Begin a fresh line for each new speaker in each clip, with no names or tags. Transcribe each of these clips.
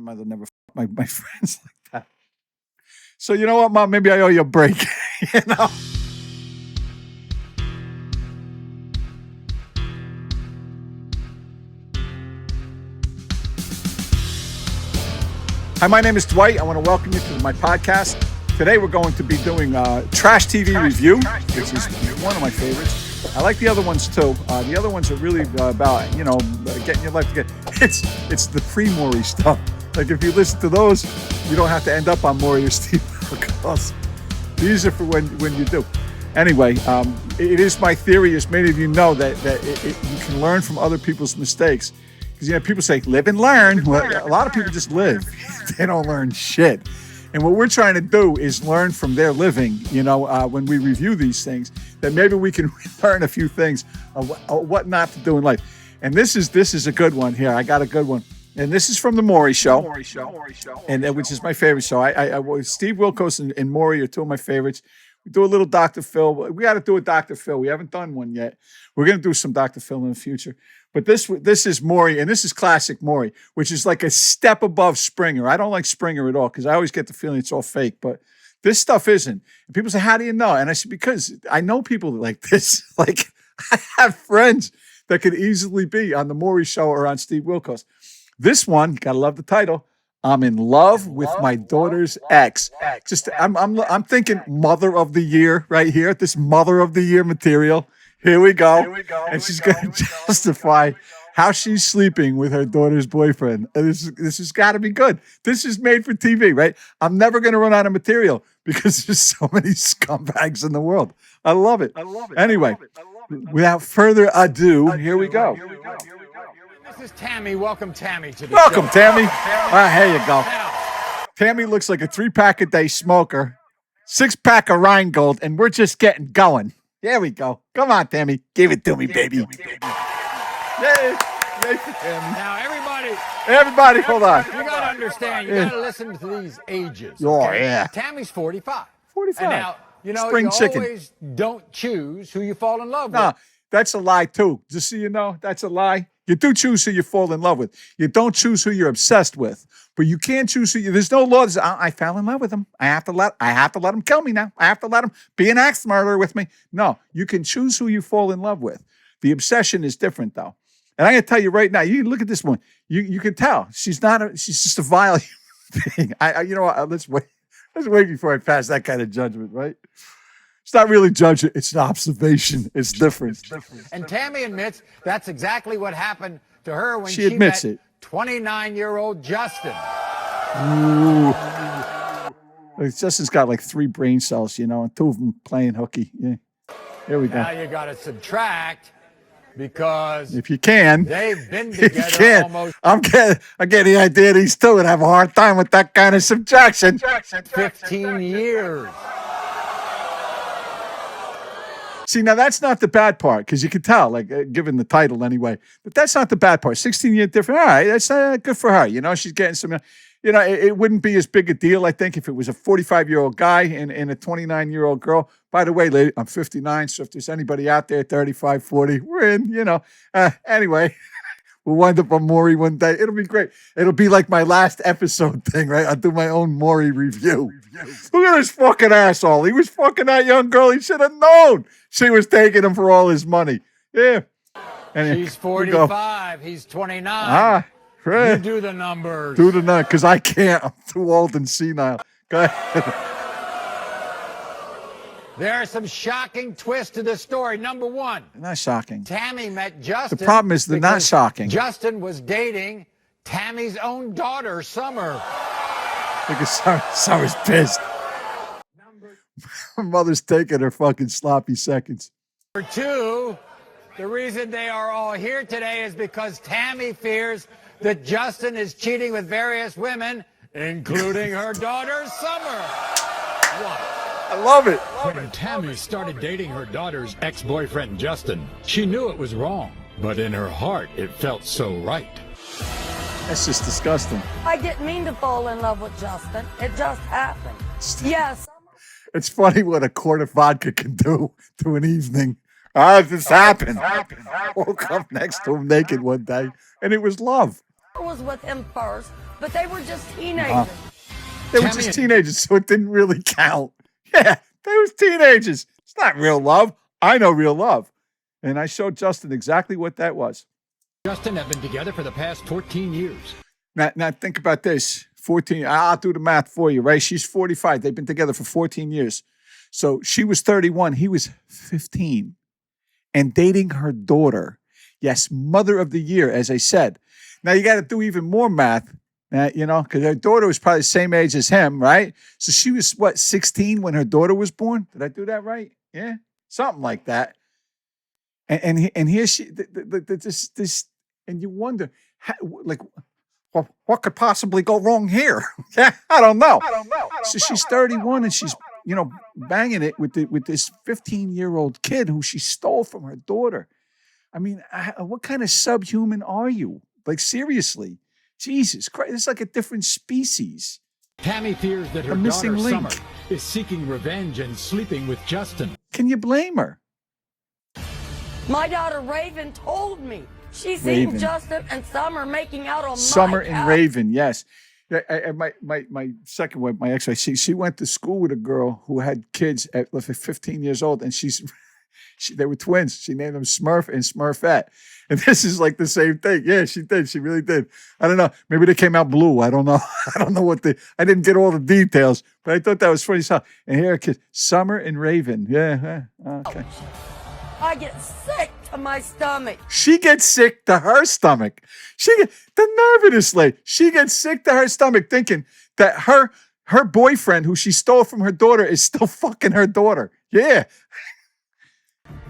mother never my friends like that. So you know what, Mom? Maybe I owe you a break. You know. Hi, my name is Dwight. I want to welcome you to my podcast. Today we're going to be doing Trash TV Review, which is one of my favorites. I like the other ones too. The other ones are really about, getting your life together. It's the pre-Maury stuff. Like if you listen to those, you don't have to end up on Maury or Steve because these are for when you do. Anyway, it is my theory, as many of you know, that you can learn from other people's mistakes. Because people say live and learn. Well, a lot of people just live. They don't learn shit. And what we're trying to do is learn from their living, when we review these things, that maybe we can learn a few things of what not to do in life. And this is a good one here. I got a good one. And this is from the Maury Show. And which is my favorite show. Steve Wilkos and Maury are two of my favorites. We do a little Dr. Phil. We got to do a Dr. Phil. We haven't done one yet. We're going to do some Dr. Phil in the future. But this is Maury, and this is classic Maury, which is like a step above Springer. I don't like Springer at all because I always get the feeling it's all fake. But this stuff isn't. And people say, how do you know? And I said, because I know people like this. Like, I have friends that could easily be on the Maury Show or on Steve Wilkos. This one, gotta love the title. I'm in love with my daughter's ex. Just I'm thinking Mother of the Year right here. This Mother of the Year material. Here we go. And she's going to justify how she's sleeping with her daughter's boyfriend. And this has got to be good. This is made for TV, right? I'm never going to run out of material because there's so many scumbags in the world. I love it. Anyway, without further ado, here we go.
This is Tammy. Welcome, Tammy, to the
Welcome,
show.
Tammy. Here you go. Tammy looks like a 3-pack-a-day smoker, 6-pack of Rheingold, and we're just getting going. There we go. Come on, Tammy. Give it to me, baby. Yay. Yay for Tammy.
Now,
everybody, hold on.
you got to understand, you got to listen to these ages.
Oh,
okay?
yeah.
Tammy's 45.
45.
And now,
Spring
you
chicken.
always don't choose who you fall in love with.
No, that's a lie, too. Just so you know, that's a lie. You do choose who you fall in love with. You don't choose who you're obsessed with. But you can't choose who there's no law that says, I fell in love with him. I have to let him kill me now. I have to let him be an axe murderer with me. No, you can choose who you fall in love with. The obsession is different, though. And I'm going to tell you right now, you look at this one. You can tell she's just a vile human being. You know what? Let's wait before I pass that kind of judgment, right? It's not really judging. It's an observation. It's different.
And Tammy admits that's exactly what happened to her when
she admits
met
it.
29-year-old Justin.
Ooh. Justin's got like 3 brain cells, and 2 of them playing hooky. Yeah. Here we go.
Now you got to subtract because
if you can,
they've been together almost.
I'm getting the idea these two would have a hard time with that kind of subtraction.
15 years.
See, now that's not the bad part because you can tell, given the title anyway. But that's not the bad part. 16 years different. All right, that's good for her. She's getting some. It wouldn't be as big a deal, I think, if it was a 45-year-old guy and a 29-year-old girl. By the way, lady, I'm 59, so if there's anybody out there, 35, 40, we're in. Anyway, we'll wind up on Maury one day. It'll be great. It'll be like my last episode thing, right? I'll do my own Maury review. Look at this fucking asshole. He was fucking that young girl. He should have known she was taking him for all his money. Yeah. Anyway,
she's 45. He's 29.
Right.
You do the numbers.
Do the numbers, because I can't. I'm too old and senile. Go ahead.
There are some shocking twists to the story. Number one.
Not shocking.
Tammy met Justin.
The problem is they're not shocking.
Justin was dating Tammy's own daughter, Summer.
Because Summer's pissed. Her mother's taking her fucking sloppy seconds.
Number two, the reason they are all here today is because Tammy fears that Justin is cheating with various women, including her daughter, Summer. What?
I love it.
When Tammy started dating her daughter's ex-boyfriend, Justin, she knew it was wrong, but in her heart, it felt so right.
That's just disgusting.
I didn't mean to fall in love with Justin. It just happened. Yes.
It's funny what a quart of vodka can do to an evening. This happened. Woke up next to him naked one day, and it was love.
I was with him first but they were just teenagers.
They were just teenagers, so it didn't really count. Yeah, they was teenagers. It's not real love. I know real love. And I showed Justin exactly what that was.
Justin have been together for the past 14 years.
Now think about this. 14, I'll do the math for you, right? She's 45. They've been together for 14 years. So she was 31. He was 15. And dating her daughter. Yes, mother of the year, as I said. Now you got to do even more math, because her daughter was probably the same age as him, right? So she was, 16 when her daughter was born? Did I do that right? Yeah, something like that. And here she, this, and you wonder, what could possibly go wrong here? Yeah, I don't know. So she's 31 and she's, banging it with this 15-year-old kid who she stole from her daughter. I mean, what kind of subhuman are you? Like, seriously. Jesus Christ, it's like a different species.
Tammy fears that her daughter, Summer, is seeking revenge and sleeping with Justin.
Can you blame her?
My daughter Raven told me she's seen Justin and Summer making out on
Summer
my couch.
and Raven, yes. My second wife, my ex-wife, she went to school with a girl who had kids at 15 years old, and they were twins. She named them Smurf and Smurfette. And this is like the same thing. Yeah, she did. She really did. I don't know. Maybe they came out blue. I don't know. I don't know I didn't get all the details, but I thought that was funny. And here, kids, Summer and Raven. Yeah. Okay.
I get sick to my stomach.
She gets sick to her stomach. The nerve of this lady. She gets sick to her stomach thinking that her boyfriend, who she stole from her daughter, is still fucking her daughter. Yeah.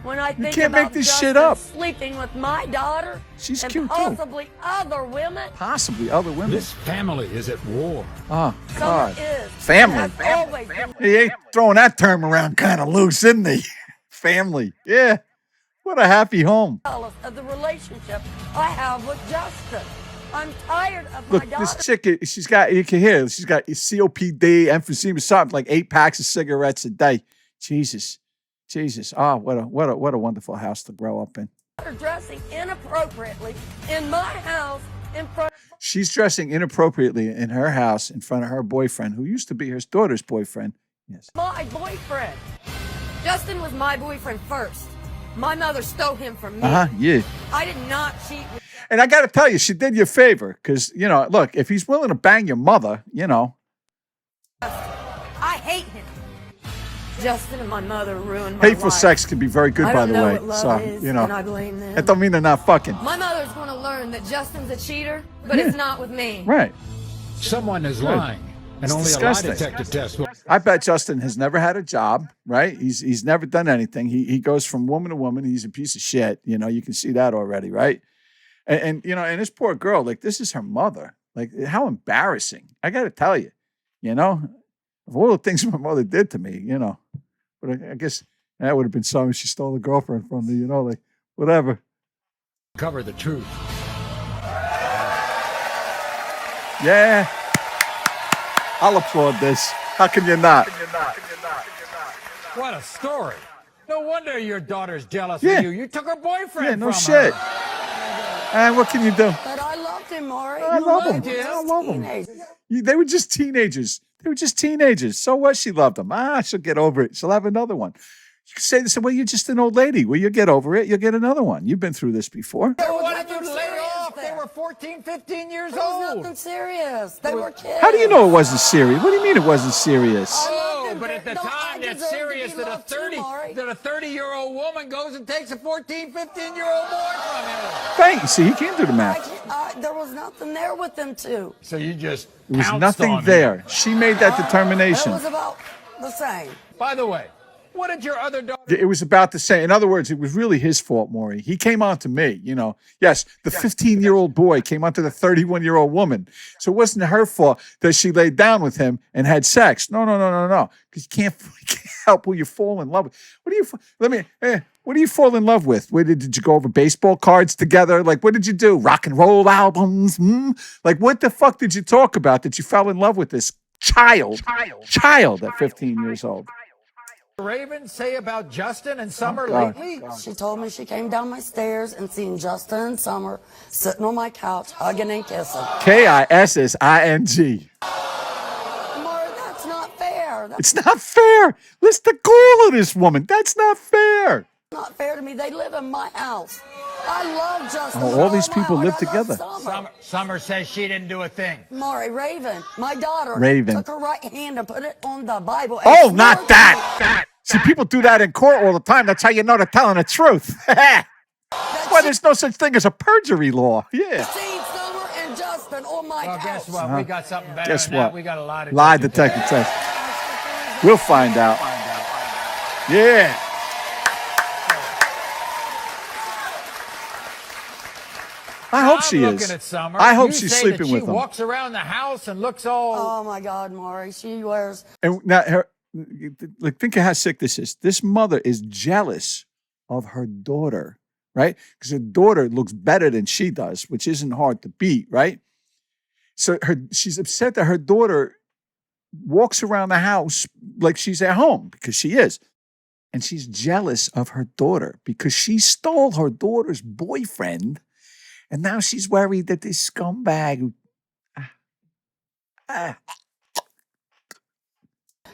When I think
you can't
about
make this
Justin
shit up.
sleeping with my daughter,
she's
and
cute
possibly other women.
Possibly other women.
This family is at war.
Oh, God.
Is.
Family. He ain't throwing that term around kind of loose, isn't he? Family. Yeah. What a happy home.
Of the relationship I have with Justin. I'm tired of
my daughter. Look, this chick, you can hear, she's got COPD, emphysema, something like 8 packs of cigarettes a day. Jesus. Oh, what a wonderful house to grow up in.
Dressing inappropriately in my house in front.
She's dressing inappropriately in her house in front of her boyfriend, who used to be her daughter's boyfriend. Yes.
My boyfriend. Justin was my boyfriend first. My mother stole him from me.
Yeah.
I did not cheat.
And I got to tell you, she did you a favor because, look, if he's willing to bang your mother,
I hate him. Justin and my mother ruined my
Hateful
life.
sex can be very good, by the way.
What love is, and I blame them.
That don't mean they're not fucking.
My mother's going to learn that Justin's a cheater, but it's not with me.
Right.
Someone is lying, and only
disgusting.
a lie detector test will.
I bet Justin has never had a job, right? He's never done anything. He goes from woman to woman. He's a piece of shit. You can see that already, right? And and this poor girl, like, this is her mother. Like, how embarrassing. I got to tell you, of all the things my mother did to me, But I guess that would have been something she stole a girlfriend from me, like, whatever.
Cover the truth.
Yeah. I'll applaud this. How can you not?
What a story. No wonder your daughter's jealous of you. You took her boyfriend from
shit.
her.
And what can you do?
But I loved him, Maury.
I love him. I love him. They were just teenagers. So what? She loved him. She'll get over it. She'll have another one. You can say this, well, you're just an old lady. Well, you'll get over it. You'll get another one. You've been through this before.
They wanted you to lay off. They were 14, 15 years old.
It was nothing serious. They were kids.
How do you know it wasn't serious? What do you mean it wasn't serious?
Oh, but at the time, it's serious that a 30-year-old woman goes and takes a 14, 15-year-old boy from you.
Thank you. See, he can't do the math.
There was nothing there with them two.
So you just
There was nothing there. She made that determination.
It was about the same.
By the way, what did your other daughter?
It was about the same. In other words, it was really his fault, Maury. He came on to me, Yes, the 15-year-old boy came on to the 31-year-old woman. So it wasn't her fault that she laid down with him and had sex. No. Because you can't help who you fall in love with. What do you fall in love with? Did you go over baseball cards together? Like, what did you do? Rock and roll albums? Like, what the fuck did you talk about that you fell in love with this child at 15 years old?
Raven say about Justin and Summer
God.
lately?
She told me she came down my stairs and seen Justin and Summer sitting on my couch, hugging and kissing.
Kissing.
Maury, that's not fair. That's
It's not fair. Listen to call of this woman. That's not fair.
not fair to me. They live in my house. I love Justin.
Oh,
with
all these
my
people
heart.
live
I
together.
love Summer.
Summer says she didn't do a thing.
Maury, Raven, my daughter,
Raven.
took her right hand and put it on the Bible. and
Oh,
swore
not
to
that. See, people do that in court all the time. That's how you know they're telling the truth. That's
me
why
that
there's no such thing as a perjury law. Yeah.
she seen Summer and Justin on my
Well,
couch.
guess what? We got something better
Guess
than that.
what?
We got a lie detector.
Lie detector test. We'll find out. Yeah. I hope she
I'm
is.
looking at Summer.
I hope
You
she's
say
sleeping
that
with
she
him.
walks around the house and looks all...
Oh my God, Maury, she wears.
And now, like, think of how sick this is. This mother is jealous of her daughter, right? Because her daughter looks better than she does, which isn't hard to beat, right? So she's upset that her daughter walks around the house like she's at home, because she is. And she's jealous of her daughter because she stole her daughter's boyfriend. And now she's worried that this scumbag...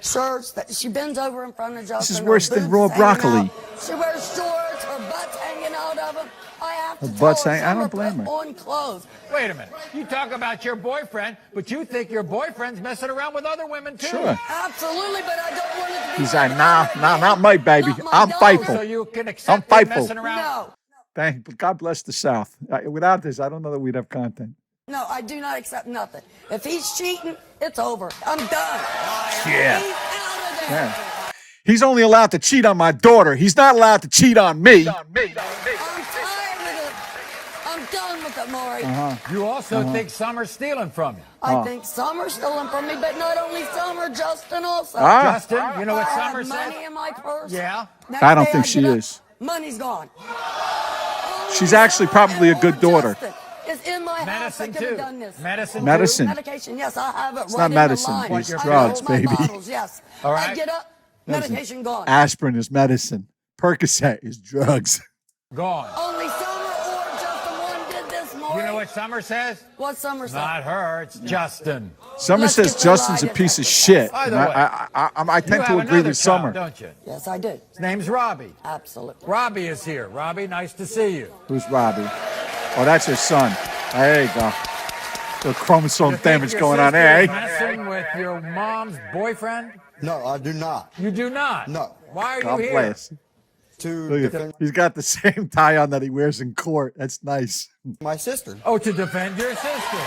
shirts that she bends over in front of Justin.
is worse
her
than
boobs
raw
hanging
broccoli.
out. She wears shorts, her butt's hanging out of them. I have to
Her
tell
butt's
her,
hanging- I don't
Summer,
blame
put on clothes.
Wait a minute. You talk about your boyfriend, but you think your boyfriend's messing around with other women, too.
Sure.
Absolutely, but I don't want it to be.
He's like, nah, not my baby.
Not my
I'm
daughter.
faithful.
So you can
I'm
accept him
faithful.
messing around?
No,
Thank God bless the South. Without this, I don't know that we'd have content.
no, I do not accept nothing. If he's cheating, it's over. I'm done.
Yeah.
He's out of there.
Yeah. He's only allowed to cheat on my daughter. He's not allowed to cheat on me.
I'm tired of it. I'm done with it, Maury.
You also think Summer's stealing from you.
I think Summer's stolen from me, but not only Summer, Justin also.
Ah.
Justin, you know what
I
Summer
have
says?
money in my purse.
Yeah.
Next
I don't
day
think she
get up,
is.
Money's gone.
She's actually probably a good daughter.
It's in my house. I
Medicine,
could have
too.
done this.
Medicine,
Medicine.
Medication, yes, I have it.
It's
right
not
in
medicine,
The line.
it's
I
drugs,
fill my
baby.
Bottles, yes.
All right.
I get up, medication gone.
Aspirin is medicine. Percocet is drugs.
Gone.
Only Summer or Justin one did this, Maury.
You know what Summer says?
What Summer said?
Not her, it's Justin.
Summer
Let's
says
get the
Justin's a
lie
piece of
detector.
shit.
By
And
the way,
I
You
tend
have
to agree
another
with
child,
Summer.
don't you?
Yes, I do.
His name's Robbie.
Absolutely.
Robbie is here. Robbie, nice to see you.
Who's Robbie? Oh, that's her son. There you go. The chromosome
You think
damage
your
going on
sister
there,
is
eh?
messing with your mom's boyfriend?
No, I do not.
You do not?
No.
Why are
God
you here?
bless.
To
Look at
defend
that. He's got the same tie on that he wears in court. That's nice.
my sister.
Oh, to defend your sister.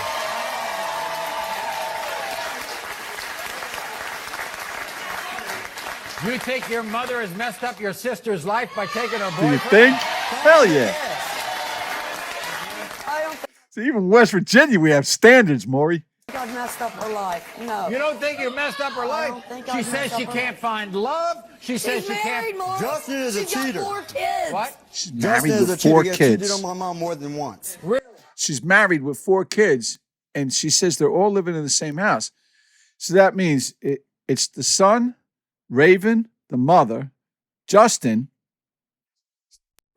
You think your mother has messed up your sister's life by taking her
Do
boyfriend?
you think? Hell yeah.
I don't think
See, even West Virginia, we have standards, Maury.
I've messed up her life. No.
You don't think you messed up her
I
life?
don't think
She
I've
says
messed
she
up her
can't
life.
find love. She says
She's
she
married,
can't.
Maury.
Justin is a
She's got
cheater.
4 kids.
What?
She's
Justin
married
is a
with
cheater.
4
Gets
kids.
cheated on my mom more than once.
Really?
She's married with 4 kids, and she says they're all living in the same house. So that means it's the son, Raven, the mother, Justin,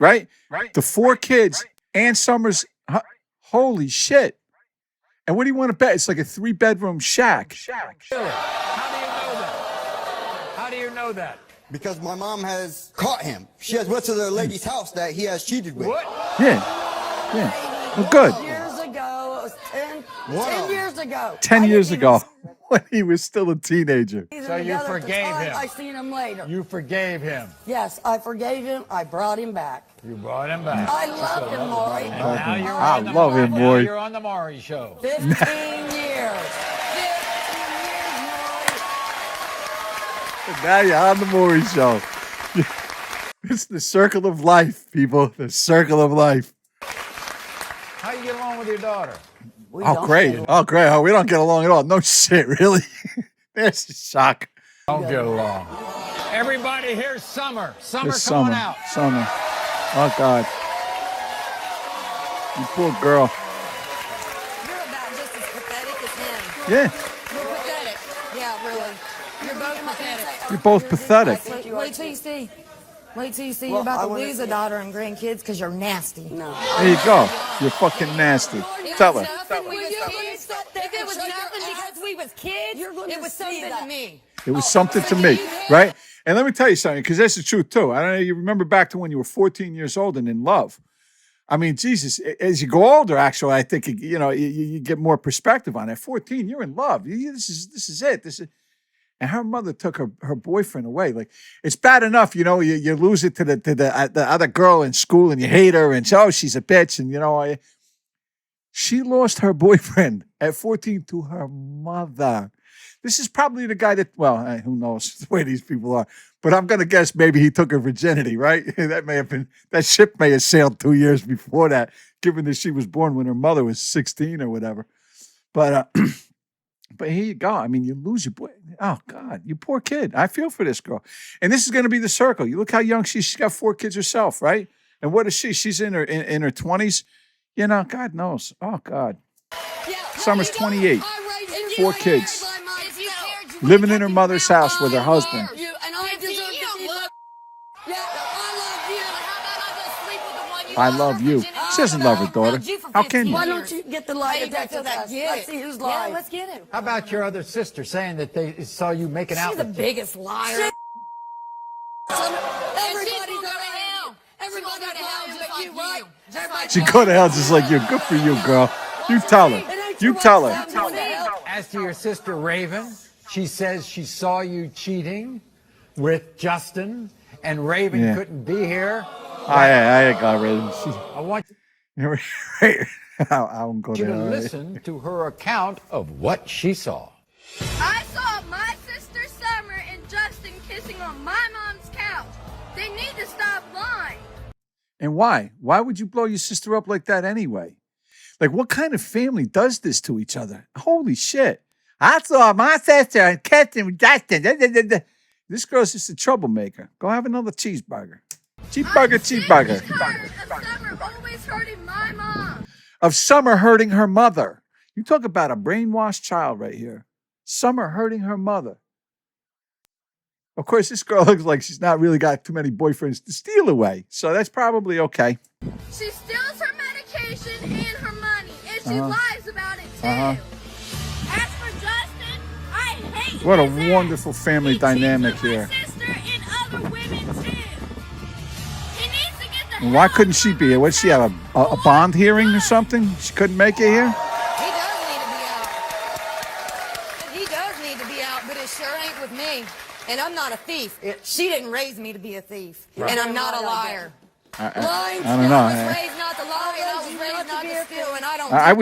right?
Right.
The 4 kids, and Summers. Holy shit. And what do you want to bet? It's like a 3-bedroom shack.
Really? How do you know that? How do you know that?
Because my mom has caught him. She has went to the lady's house that he has cheated with.
What?
Yeah. Yeah. Well, good.
Years ago, it was 10
Wow.
years ago.
10
I
years
didn't
ago,
even
when he was still a teenager.
see them
So you
together at the
forgave
time.
him.
I seen him later.
You forgave him.
Yes, I forgave him. I brought him back.
You brought him back.
I loved him, Maury.
And now you're
I
on the
love him,
Now
Maury.
you're on the Maury show.
15 years. 15 years, Maury.
Now you're on the Maury Show. It's the circle of life, people. The circle of life.
How you get along with your daughter?
We
Oh,
don't
great.
get
Oh, great. Oh, we don't get along at all. No shit, really. There's a shock.
Don't get along. Everybody, here's Summer. Summer,
It's
come on
summer.
out.
Summer. Oh, God. You poor girl.
You're about just as pathetic as him.
Yeah.
You're pathetic. Yeah, really.
You're both pathetic.
You're both pathetic.
Wait till you see. Wait till you see you're about to lose a daughter and grandkids because you're nasty. No.
There you go. You're fucking nasty. Tell her.
If it was nothing because we was kids, it was something to me.
It was something to me, right? And let me tell you something, because that's the truth too. I don't know. You remember back to when you were 14 years old and in love. I mean, Jesus, as you go older, actually, I think, you get more perspective on it. 14, you're in love. This is it. And her mother took her boyfriend away. Like, it's bad enough, you lose it to the other girl in school and you hate her and she's a bitch. And, she lost her boyfriend at 14 to her mother. This is probably the guy that, who knows the way these people are. But I'm going to guess maybe he took her virginity, right? That ship may have sailed 2 years before that, given that she was born when her mother was 16 or whatever. But here you go. I mean, you lose your boy. Oh, God, you poor kid. I feel for this girl. And this is going to be the circle. You look how young she is. She's got 4 kids herself, right? And what is she? She's in her 20s. God knows. Oh, God. Summer's 28. 4 kids. Living in her mother's house with her husband. I love you. She doesn't love her daughter. How can you?
Why don't you get the lie detector test? Let's see who's lying.
Let's get him. How about your other sister saying that they saw you making out
with him?
She's
the biggest liar. Everybody's going to hell. Everybody's going to hell but you, right?
She go to hell just like you. Good for you, girl. You tell her. You tell her.
As to your sister Raven, she says she saw you cheating with Justin, and Raven couldn't be here.
I got Raven.
I want
I won't go
you
there.
to listen to her account of what she saw.
I saw my sister Summer and Justin kissing on my mom's couch. They need to stop lying.
And why? Why would you blow your sister up like that anyway? Like, what kind of family does this to each other? Holy shit. I saw my sister and kissing with Justin. This girl's just a troublemaker. Go have another cheeseburger. Cheeseburger.
Of Summer always hurting my mom.
Of Summer hurting her mother. You talk about a brainwashed child right here. Summer hurting her mother. Of course, this girl looks like she's not really got too many boyfriends to steal away. So that's probably okay.
She steals her medication and her money, and she lies about it too. As for Justin, I hate
what a
his
wonderful family
he
dynamic
cheats with
here.
my sister and other women too. He needs to get the
Why couldn't she be here? What, she have a bond hearing or something? She couldn't make it here?
He does need to be out. He does need to be out, but it sure ain't with me. And I'm not a thief. She didn't raise me to be a thief. Right. And I'm not a liar.
I don't know.
I was raised not to lie, and I was raised not to steal, and I don't.
I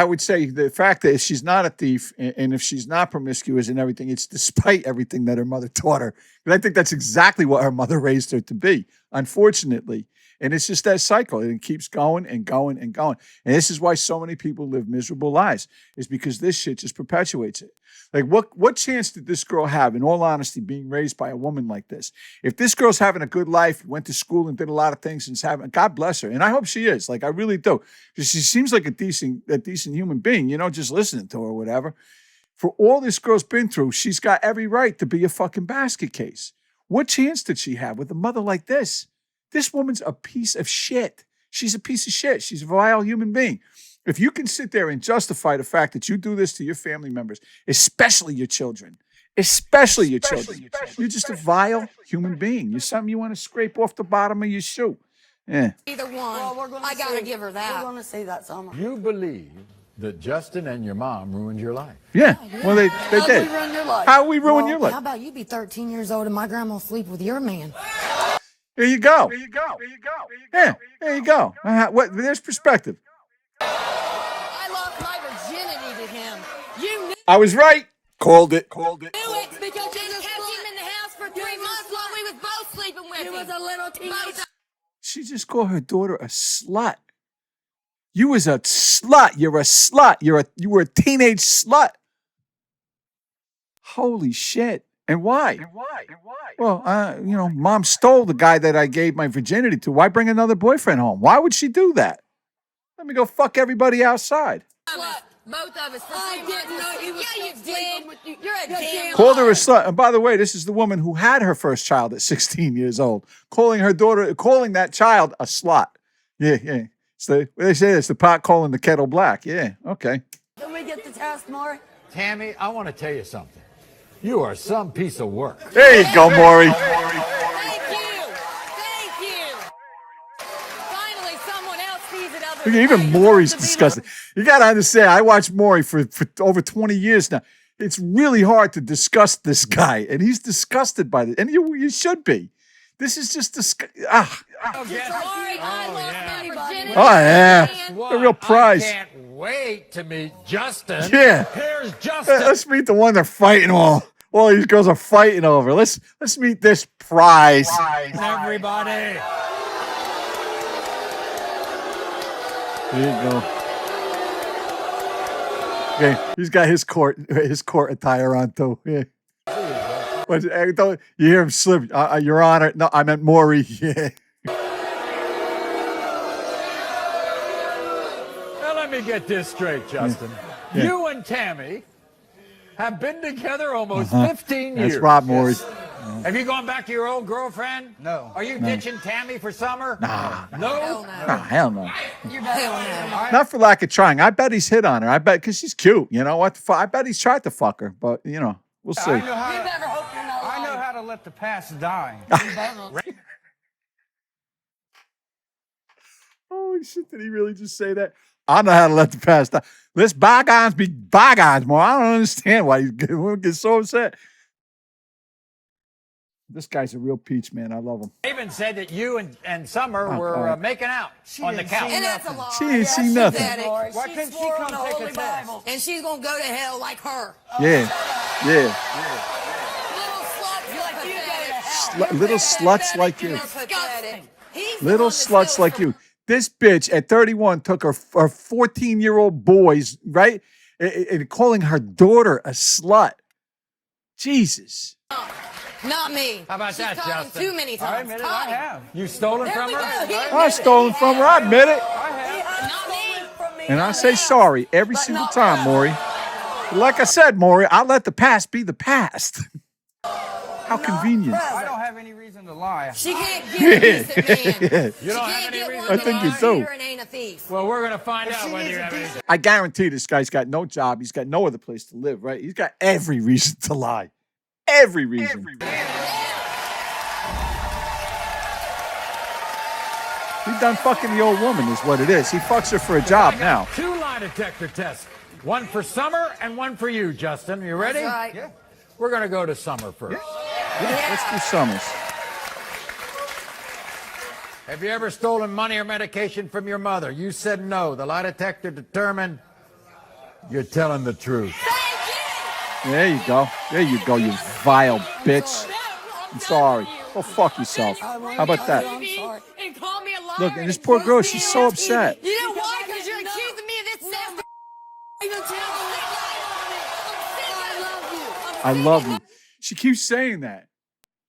would say the fact that if she's not a thief and if she's not promiscuous and everything, it's despite everything that her mother taught her. And I think that's exactly what her mother raised her to be, unfortunately. And it's just that cycle. And it keeps going and going and going. And this is why so many people live miserable lives, is because this shit just perpetuates it. Like, what chance did this girl have, in all honesty, being raised by a woman like this? If this girl's having a good life, went to school and did a lot of things, and God bless her. And I hope she is. Like, I really do. Because she seems like a decent human being, just listening to her or whatever. For all this girl's been through, she's got every right to be a fucking basket case. What chance did she have with a mother like this? This woman's a piece of shit. She's a piece of shit. She's a vile human being. If you can sit there and justify the fact that you do this to your family members, especially your children, you're just a vile human being. You're something you want to scrape off the bottom of your shoe. Yeah.
Either one. Well, I got to give her that. We're going to see that, Summer.
You believe that Justin and your mom ruined your life?
Yeah. Well, they did.
How we ruin your life?
How we ruin your life?
How about you be 13 years old and my grandma sleep with your man?
There you go. Yeah, there you go. There's perspective.
I lost my virginity to him. You knew
I was right. Called it.
it because you just kept him in the house for 3 months while we was both sleeping with him. He was a little teenager.
She just called her daughter a slut. You was a slut. You're a slut. You were a teenage slut. Holy shit. And why? Well, mom stole the guy that I gave my virginity to. Why bring another boyfriend home? Why would she do that? Let me go fuck everybody outside.
both of us. I didn't know you was sleeping with you. You're a damn
Called her a slut. And by the way, this is the woman who had her first child at 16 years old, calling that child a slut. Yeah, yeah. So they say it's the pot calling the kettle black. Yeah, okay.
Can we get the test, Maury?
Tammy, I want to tell you something. You are some piece of work.
There you go, Maury.
Thank you. Thank you. Finally, someone else sees it other
Look,
than
even
me.
Maury's
To be the-
disgusting. You got to understand, I watched Maury for over 20 years now. It's really hard to discuss this guy, and he's disgusted by this. And you should be. This is just disgusting.
Sorry, I lost my virginity.
Oh, yeah.
And
The real prize.
I can't wait to meet Justin.
Yeah.
Here's Justin.
Let's meet the one they're fighting all these girls are fighting over. Let's meet this prize.
Everybody.
There you go. Okay, he's got his court attire on too. Yeah. But you hear him slip. Your Honor. No, I meant Maury. Yeah.
Now let me get this straight, Justin.
Yeah.
You and Tammy have been together almost 15 years.
That's Rob Maury.
Have you gone back to your old girlfriend?
No.
Are you ditching Tammy for summer?
Nah.
No?
Hell no.
You're better.
Not for lack of trying. I bet he's hit on her. I bet because she's cute. You know what? I bet he's tried to fuck her, but we'll see.
You better hope you're not
I know
lying.
how to let the past die.
Holy shit! Did he really just say that? I know how to let the past die. Let's bygones be bygones, more. I don't understand why he gets so upset. This guy's a real peach, man. I love him.
Raven said that you and Summer were making out on the couch.
And that's a lie.
She ain't seen nothing.
Why
Why couldn't she come take a test?
And she's gonna go to hell like her.
Yeah, yeah.
Little sluts like
Little sluts like you.
Disgusting. He's the
Little
one that
sluts
steals
like
her.
you. This bitch at 31 took her 14-year-old boys, right? And calling her daughter a slut. Jesus.
Not me.
How about
She's
that,
caught him
Justin?
too many
I
times.
admit it,
Caught
I
him.
have.
You stolen
There
from
we
her?
go. He
I
admitted
stole
it.
from her. I admit it.
I have.
Not me.
And I say sorry every
But
single
not
time,
her.
Maury. Like I said, Maury, I let the past be the past. How convenient.
I don't have any reason to lie.
She can't get a decent man.
You don't
She
have
can't
any
get
reason
one
I
to
think
that
you
lie?
ain't a
do.
cheater and ain't a thief.
Well, we're going to find out whether you have any.
I guarantee this guy's got no job. He's got no other place to live, right? He's got every reason to lie. Every reason. He done fucking the old woman is what it is. He fucks her for a job now.
2 lie detector tests. One for Summer and one for you, Justin. You ready?
That's right.
Yeah.
We're going to go to Summer first.
Let's do Summers.
Have you ever stolen money or medication from your mother? You said no. The lie detector determined you're telling the truth.
There you go. There you go, you vile bitch. I'm sorry. Go fuck yourself. How about that?
I'm sorry. And call me a liar.
Look, and this poor girl, she's so upset.
You know why? Because you're accusing me of this nasty.
I love you. She keeps saying that.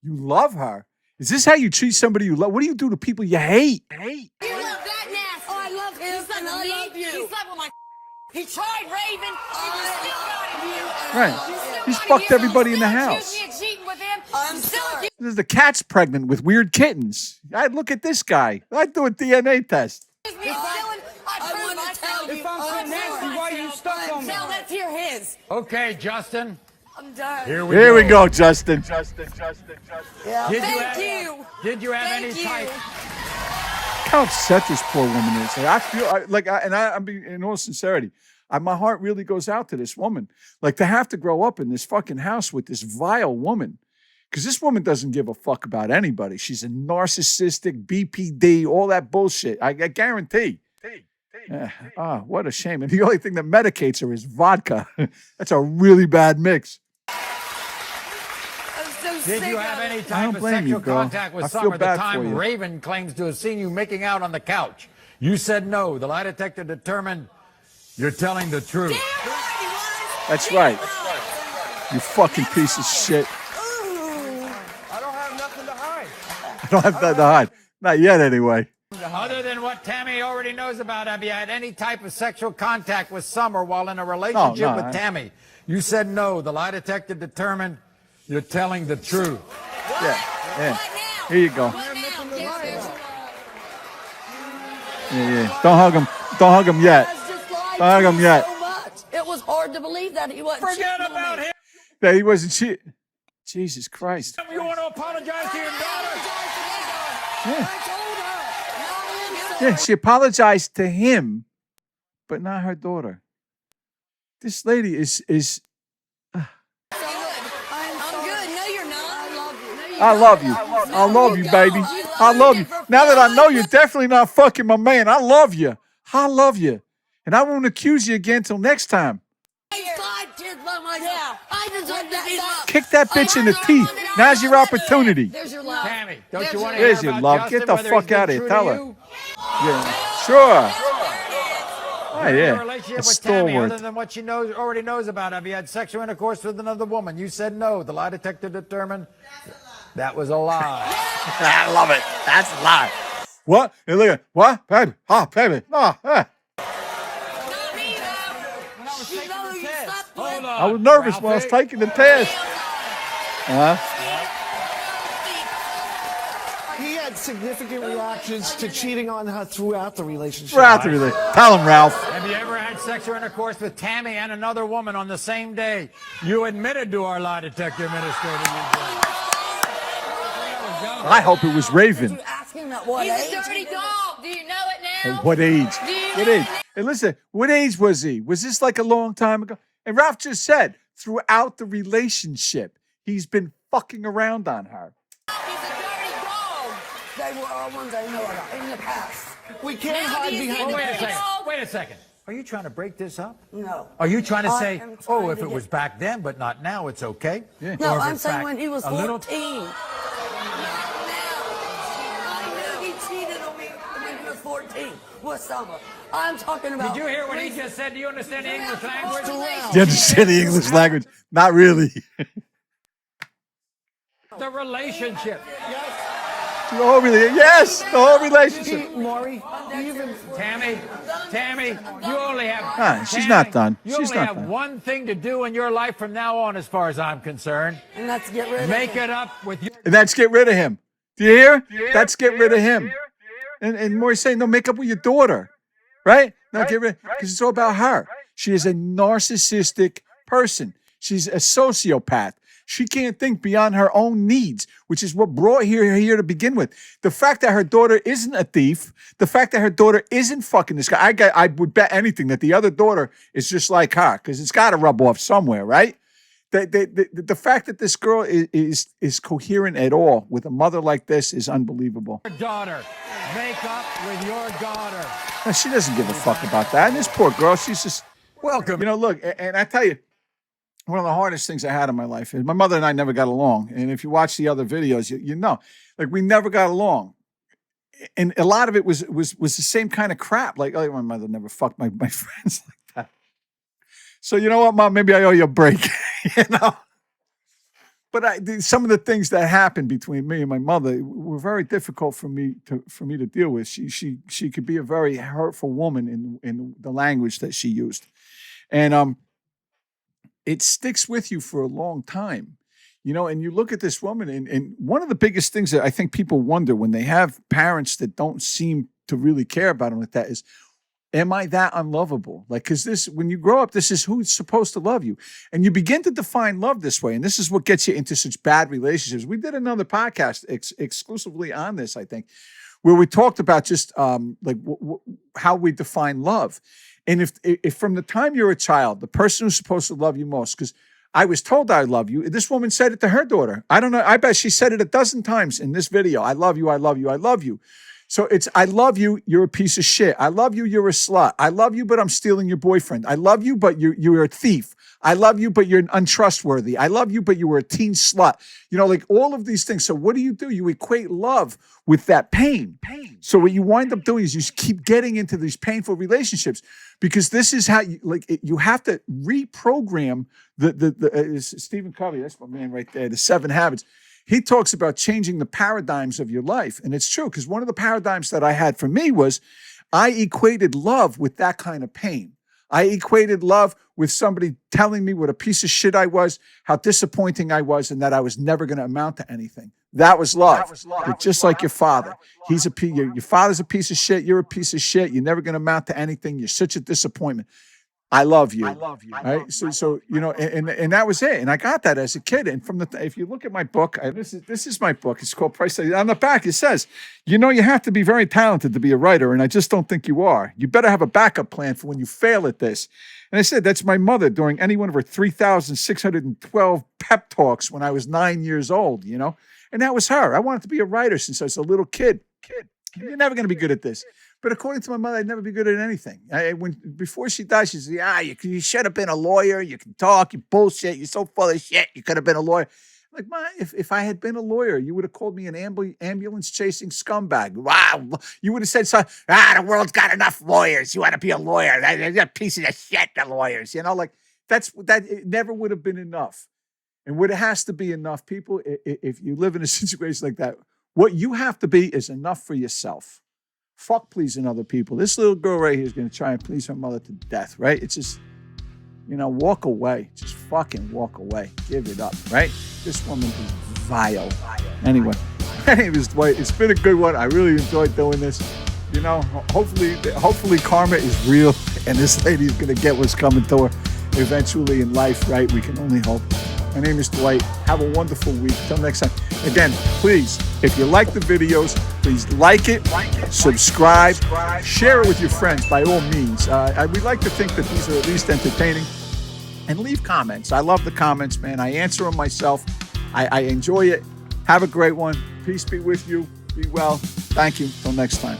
You love her. Is this how you treat somebody you love? What do you do to people you hate?
You love that nasty. Oh, I love him. He slept with me. Love you. He slept with my. He tried Raven. He just still got you.
Right. He's fucked everybody in the house.
Me of cheating with him. I'm sorry.
The cat's pregnant with weird kittens. I'd look at this guy. I'd do a DNA test.
I want to tell you.
If I'm so nasty, why you stuck on me?
Now let's hear his.
Okay, Justin.
I'm done.
Here we
Here
go.
we go, Justin.
Did
Thank
you have any
Thank you.
type?
How upset this poor woman is. Like, I feel I'm being in all sincerity. My heart really goes out to this woman. Like, to have to grow up in this fucking house with this vile woman. Because this woman doesn't give a fuck about anybody. She's a narcissistic, BPD, all that bullshit. I guarantee. What a shame. And the only thing that medicates her is vodka. That's a really bad mix.
I'm so
Did
sick
you
of
have
it.
any
I
type
don't
of
blame you,
sexual
girl.
contact with
I feel
Summer at the
bad for
time
you.
Raven claims to have seen you making out on the couch? You said no. The lie detector determined you're telling the truth.
Damn right he was.
That's right. You fucking piece of shit.
I don't have nothing to hide.
I don't have that to hide. Not yet, anyway.
Other than what
what Tammy already knows about. Have you had any type of sexual contact with Summer while in a relationship with Tammy? You said no. The lie detector determined you're telling the truth.
Yeah.
What now?
Here you go.
What now?
Yeah. Don't hug him. Don't hug him yet. Don't hug him yet.
So much. It was hard to believe that he wasn't
Forget
cheating on
about
me.
him.
That he wasn't cheating. Jesus Christ.
You want to apologize to your daughter?
Yeah.
I told her.
Yeah, she apologized to him, but not her daughter. This lady is.
I'm good. No, you're not.
I love you. I love you, baby. I love you. Now that I know you're definitely not fucking my man, I love you. I love you, and I won't accuse you again till next time.
I had 5 kids by myself. I deserve to be loved.
Kick that bitch in the teeth. Now's your opportunity.
There's your love.
Tammy, don't you want to
There's
hear
your
about
love.
Justin,
Get the
whether
fuck
he's been
out of here.
true
Tell
to
her.
you?
Yeah, sure. Oh
Your
yeah,
relationship
a
with Tammy, other
stalwart.
than what she already knows about. Have you had sexual intercourse with another woman? You said no. The lie detector determined that was a lie.
I love it. That's a lie. What? Hey, look at what, baby? Oh, baby. Oh,
Not me, though.
You know who you slept with?
Hold on.
I was nervous when I was
Ralphie.
taking the test.
He had significant reactions to cheating on her throughout the relationship.
Tell him, Ralph.
Have you ever had sexual intercourse with Tammy and another woman on the same day? You admitted to our lie detector administrator.
I hope it was Raven.
You ask him at what
He's
age?
a dirty dog. Do you know it now?
At what age?
Do you
What
know
age?
it now?
And listen, what age was he? Was this like a long time ago? And Ralph just said, throughout the relationship, he's been fucking around on her.
He's a dirty dog.
They were all ones I know about in the past.
We can't
Now
hide
do you
behind
see
the
Wait a
the
second.
dog?
Wait a second. Are you trying to break this up?
No.
Are you trying to
I
say,
am trying
oh, if
to
it was
get-
back then, but not now, it's okay?
Yeah.
No,
Or if
I'm
it's
saying
back
when he was
a
14.
little-
I knew he cheated on me when he was 14 with Summer. I'm talking about.
Did you hear what he just said? Do you understand the English language?
You understand the English language? Not really.
The relationship.
The whole yes, the whole relationship.
Maury, even
Tammy, you only have.
Ah, she's
Tammy,
not done.
You
She's
only
not
have
done.
one thing to do in your life from now on, as far as I'm concerned.
And let's get rid of
Make
him.
it up with your.
And that's get rid of him. Do you hear? That's get rid of him. And Maury's saying, no, make up with your daughter. Right? No, get rid because it's all about her. She is a narcissistic person. She's a sociopath. She can't think beyond her own needs, which is what brought her here to begin with. The fact that her daughter isn't a thief, the fact that her daughter isn't fucking this guy, I would bet anything that the other daughter is just like her, because it's got to rub off somewhere, right? The fact that this girl is coherent at all with a mother like this is unbelievable.
Daughter. Make up with your daughter.
Now, she doesn't give a fuck about that. And this poor girl, she's just,
Welcome.
you know, look, and I tell you, one of the hardest things I had in my life is my mother and I never got along. And if you watch the other videos, you know, like we never got along. And a lot of it was the same kind of crap. Like, oh, my mother never fucked my friends like that. So you know what, Mom? Maybe I owe you a break, you know? But some of the things that happened between me and my mother were very difficult for me to deal with. She could be a very hurtful woman in the language that she used. And it sticks with you for a long time, you know, and you look at this woman and one of the biggest things that I think people wonder when they have parents that don't seem to really care about them like that is, am I that unlovable? Like, because when you grow up, this is who's supposed to love you. And you begin to define love this way. And this is what gets you into such bad relationships. We did another podcast exclusively on this, I think, where we talked about just how we define love. And if from the time you're a child, the person who's supposed to love you most, because I was told I love you, this woman said it to her daughter. I don't know. I bet she said it 12 times in this video. I love you. I love you. I love you. So it's, I love you, you're a piece of shit. I love you, you're a slut. I love you, but I'm stealing your boyfriend. I love you, but you're a thief. I love you, but you're untrustworthy. I love you, but you were a teen slut. You know, like all of these things. So what do? You equate love with that pain. So what you wind up doing is you keep getting into these painful relationships because this is how you have to reprogram the Stephen Covey, that's my man right there, the 7 habits. he talks about changing the paradigms of your life. And it's true, because one of the paradigms that I had for me was I equated love with that kind of pain. I equated love with somebody telling me what a piece of shit I was, how disappointing I was, and that I was never going to amount to anything. That was love. But just like your father. Your father's a piece of shit. You're a piece of shit. You're never going to amount to anything. You're such a disappointment. I love you. Right? So you know, and that was it. And I got that as a kid. And if you look at my book, this is my book. It's called Price Tag. On the back, it says, you know, you have to be very talented to be a writer, and I just don't think you are. You better have a backup plan for when you fail at this. And I said, that's my mother during any one of her 3,612 pep talks when I was 9 years old, you know? And that was her. I wanted to be a writer since I was a little kid. You're never going to be good at this. But according to my mother, I'd never be good at anything. Before she died, she said, you should have been a lawyer. You can talk. You bullshit. You're so full of shit. You could have been a lawyer. I'm like, Ma, if I had been a lawyer, you would have called me an ambulance-chasing scumbag. Wow. You would have said, the world's got enough lawyers. You want to be a lawyer. They're a piece of shit, the lawyers. You know, like, it never would have been enough. And what it has to be enough, people, if you live in a situation like that, what you have to be is enough for yourself. Fuck pleasing other people. This little girl right here is going to try and please her mother to death, right? It's just, you know, walk away. Just fucking walk away. Give it up, right? This woman is vile. Anyway, my name is Dwight. It's been a good one. I really enjoyed doing this. You know, hopefully karma is real and this lady is going to get what's coming to her eventually in life, right? We can only hope. My name is Dwight. Have a wonderful week. Till next time. Again, please, if you like the videos, please like it, subscribe, share it with your friends by all means. We like to think that these are at least entertaining. And leave comments. I love the comments, man. I answer them myself. I enjoy it. Have a great one. Peace be with you. Be well. Thank you. Till next time.